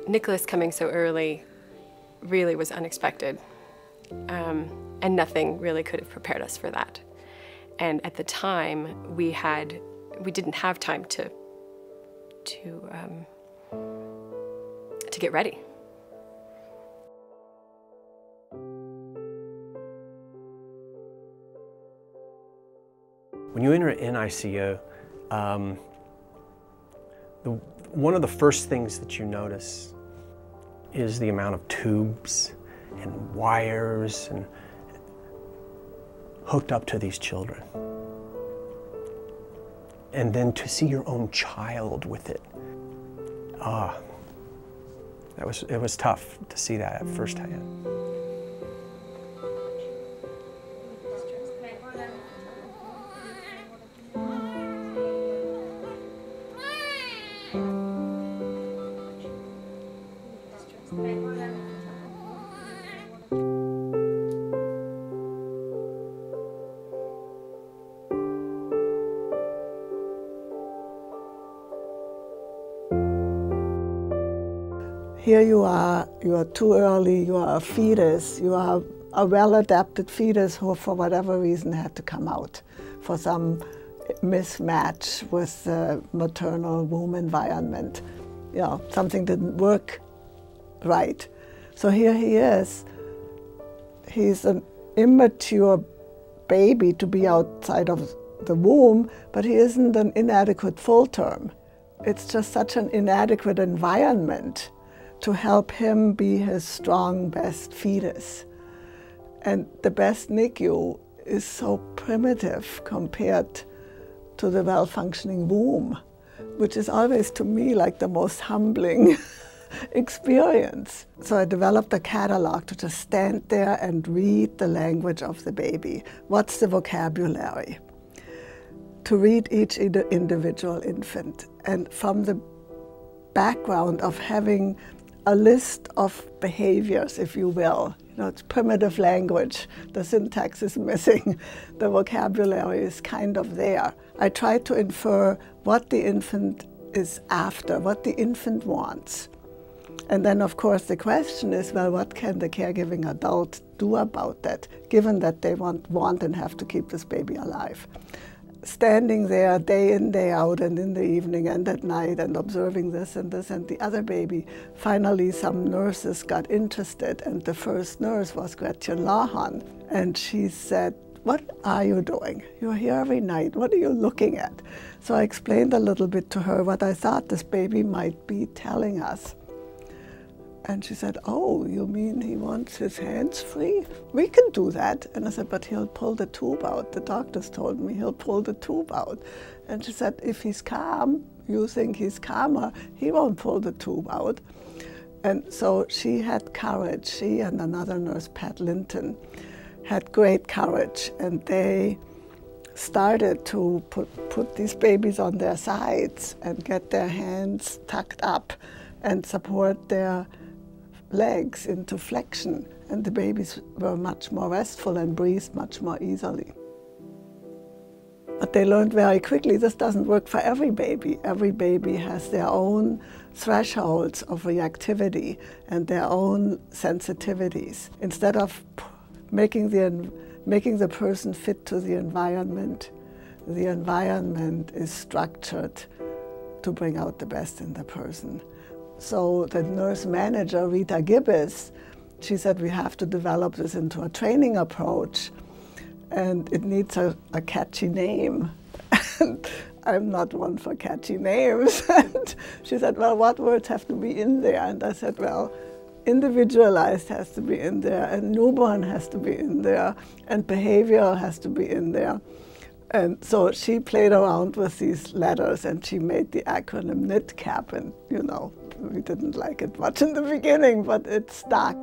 Nicholas coming so early really was unexpected, and nothing really could have prepared us for that. And at the time, we didn't have time to get ready. When you enter an NICU, one of the first things that you notice is the amount of tubes and wires and hooked up to these children. And then to see your own child with it, it was tough to see that at first hand. Here you are too early, you are a fetus, you are a well-adapted fetus who for whatever reason had to come out for some mismatch with the maternal womb environment. You know, something didn't work right. So here he is. He's an immature baby to be outside of the womb, but he isn't an inadequate full term. It's just such an inadequate environment to help him be his strong, best fetus. And the best NICU is so primitive compared to the well-functioning womb, which is always, to me, like the most humbling experience. So I developed a catalog to just stand there and read the language of the baby. What's the vocabulary? To read each individual infant. And from the background of having a list of behaviors, if you will. You know, it's primitive language. The syntax is missing. The vocabulary is kind of there. I try to infer what the infant is after, what the infant wants. And then, of course, the question is, well, what can the caregiving adult do about that, given that they want and have to keep this baby alive? Standing there day in, day out, and in the evening and at night, and observing this and the other baby. Finally, some nurses got interested, and the first nurse was Gretchen Lahan. And she said, "What are you doing? You're here every night. What are you looking at?" So I explained a little bit to her what I thought this baby might be telling us. And she said, "Oh, you mean he wants his hands free? We can do that." And I said, "But he'll pull the tube out. The doctors told me he'll pull the tube out." And she said, "If he's calm, you think he's calmer, he won't pull the tube out." And so she had courage. She and another nurse, Pat Linton, had great courage. And they started to put these babies on their sides and get their hands tucked up and support their legs into flexion, and the babies were much more restful and breathed much more easily. But they learned very quickly this doesn't work for every baby. Every baby has their own thresholds of reactivity and their own sensitivities. Instead of making the person fit to the environment is structured to bring out the best in the person. So the nurse manager, Rita Gibbs, she said we have to develop this into a training approach, and it needs a catchy name. And I'm not one for catchy names. And she said, "Well, what words have to be in there?" And I said, "Well, individualized has to be in there, and newborn has to be in there, and behavioral has to be in there." And so she played around with these letters, and she made the acronym NIDCAP, and you know, we didn't like it much in the beginning, but it stuck.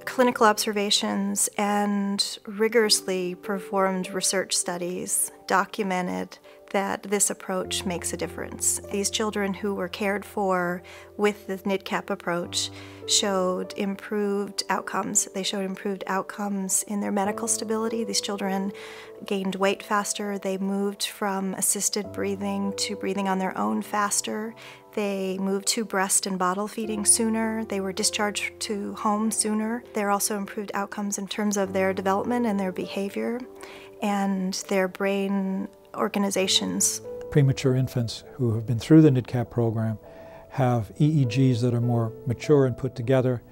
Clinical observations and rigorously performed research studies documented that this approach makes a difference. These children who were cared for with the NIDCAP approach showed improved outcomes. They showed improved outcomes in their medical stability. These children gained weight faster. They moved from assisted breathing to breathing on their own faster. They moved to breast and bottle feeding sooner. They were discharged to home sooner. There are also improved outcomes in terms of their development and their behavior and their brain organizations. Premature infants who have been through the NIDCAP program have EEGs that are more mature and put together,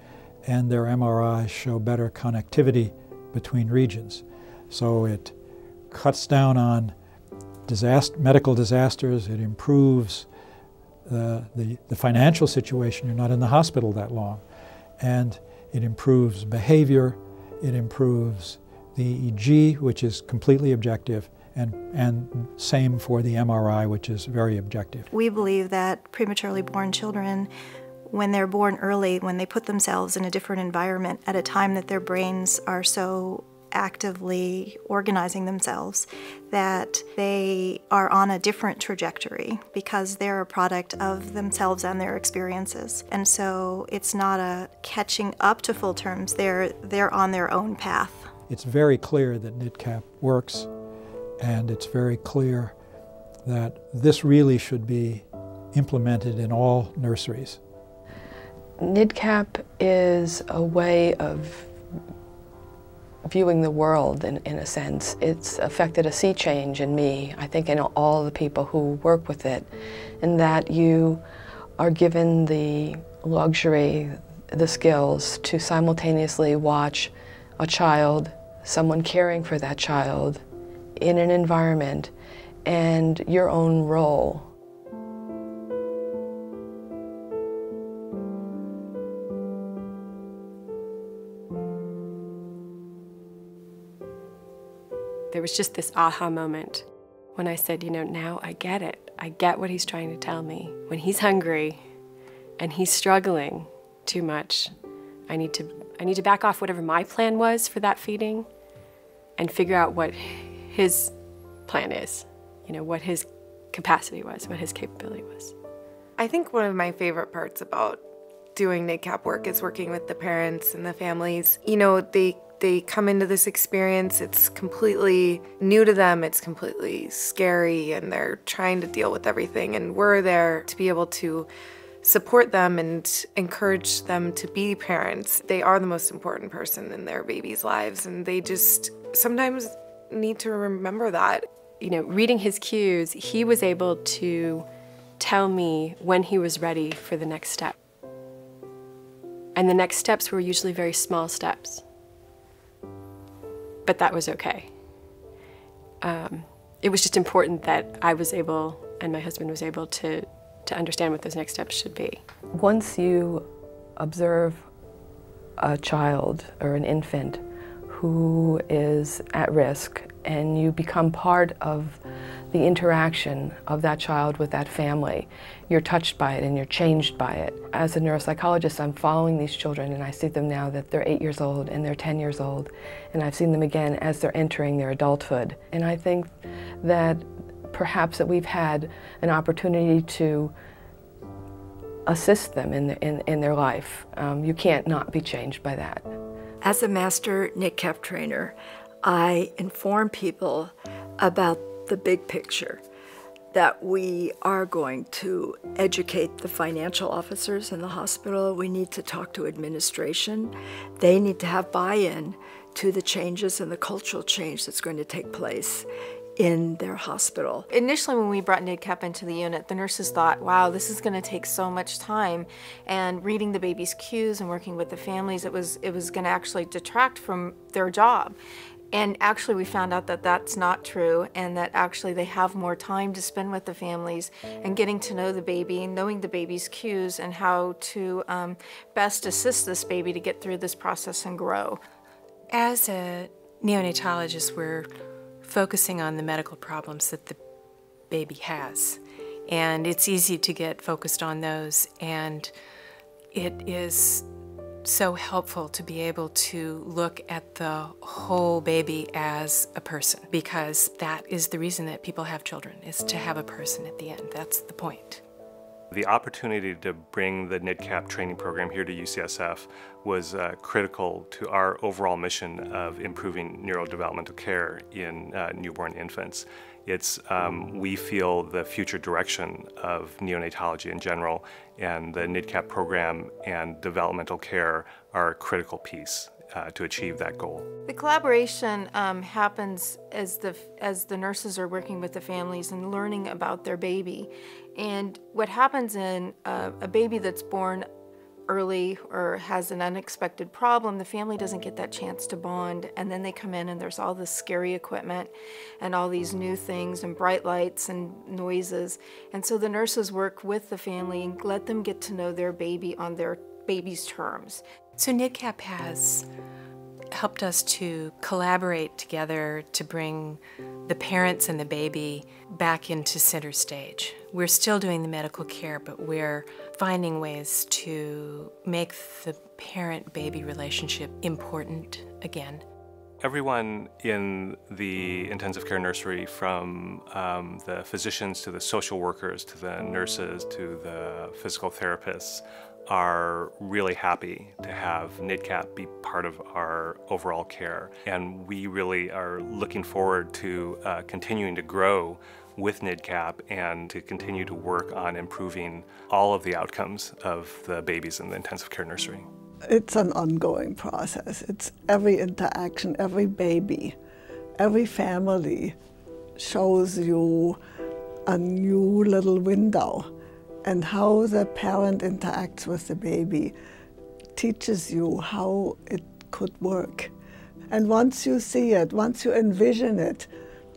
and their MRIs show better connectivity between regions. So it cuts down on medical disasters, it improves the financial situation. You're not in the hospital that long. And it improves behavior, it improves the EEG, which is completely objective, and same for the MRI, which is very objective. We believe that prematurely born children, when they're born early, when they put themselves in a different environment at a time that their brains are so actively organizing themselves, that they are on a different trajectory because they're a product of themselves and their experiences. And so it's not a catching up to full terms, they're on their own path. It's very clear that NIDCAP works, and it's very clear that this really should be implemented in all nurseries. NIDCAP is a way of viewing the world in a sense. It's affected a sea change in me, I think in all the people who work with it, in that you are given the luxury, the skills to simultaneously watch a child, someone caring for that child, in an environment, and your own role. There was just this aha moment when I said, you know, now I get it. I get what he's trying to tell me. When he's hungry and he's struggling too much, I need to back off whatever my plan was for that feeding and figure out what his plan is, you know, what his capacity was, what his capability was. I think one of my favorite parts about doing NIDCAP work is working with the parents and the families. You know, they come into this experience, it's completely new to them, it's completely scary, and they're trying to deal with everything, and we're there to be able to support them and encourage them to be parents. They are the most important person in their babies' lives, and they just sometimes need to remember that. You know, reading his cues, he was able to tell me when he was ready for the next step. And the next steps were usually very small steps. But that was okay. It was just important that I was able, and my husband was able, to understand what those next steps should be. Once you observe a child or an infant who is at risk, and you become part of the interaction of that child with that family, you're touched by it and you're changed by it. As a neuropsychologist, I'm following these children, and I see them now that they're 8 years old and they're 10 years old, and I've seen them again as they're entering their adulthood. And I think that perhaps that we've had an opportunity to assist them in their life. You can't not be changed by that. As a master NICCAP trainer, I inform people about the big picture, that we are going to educate the financial officers in the hospital. We need to talk to administration. They need to have buy-in to the changes and the cultural change that's going to take place in their hospital. Initially, when we brought NIDCAP into the unit, the nurses thought, wow, this is going to take so much time, and reading the baby's cues and working with the families, it was going to actually detract from their job. And actually we found out that that's not true, and that actually they have more time to spend with the families and getting to know the baby, knowing the baby's cues, and how to best assist this baby to get through this process and grow. As a neonatologist, we're focusing on the medical problems that the baby has. And it's easy to get focused on those, and it is so helpful to be able to look at the whole baby as a person, because that is the reason that people have children, is to have a person at the end. That's the point. The opportunity to bring the NIDCAP training program here to UCSF was critical to our overall mission of improving neurodevelopmental care in newborn infants. It's, we feel, the future direction of neonatology in general, and the NIDCAP program and developmental care are a critical piece to achieve that goal. The collaboration happens as the nurses are working with the families and learning about their baby. And what happens in a baby that's born early or has an unexpected problem, the family doesn't get that chance to bond, and then they come in and there's all this scary equipment and all these new things and bright lights and noises. And so the nurses work with the family and let them get to know their baby on their baby's terms. So NIDCAP has helped us to collaborate together to bring the parents and the baby back into center stage. We're still doing the medical care, but we're finding ways to make the parent-baby relationship important again. Everyone in the intensive care nursery, from the physicians to the social workers to the nurses to the physical therapists, are really happy to have NIDCAP be part of our overall care. And we really are looking forward to continuing to grow with NIDCAP and to continue to work on improving all of the outcomes of the babies in the intensive care nursery. It's an ongoing process. It's every interaction, every baby, every family shows you a new little window, and how the parent interacts with the baby teaches you how it could work. And once you see it, once you envision it,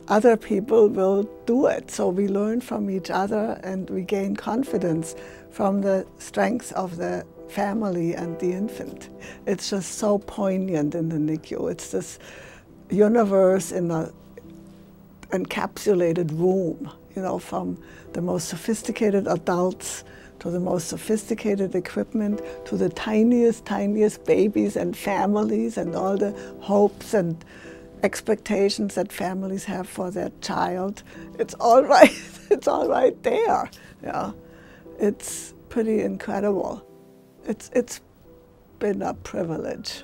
other people will do it. So we learn from each other and we gain confidence from the strengths of the family and the infant. It's just so poignant in the NICU. It's this universe in an encapsulated room, you know, from the most sophisticated adults to the most sophisticated equipment to the tiniest, tiniest babies and families and all the hopes and expectations that families have for their child. It's all right. It's all right there. Yeah, it's pretty incredible. It's been a privilege.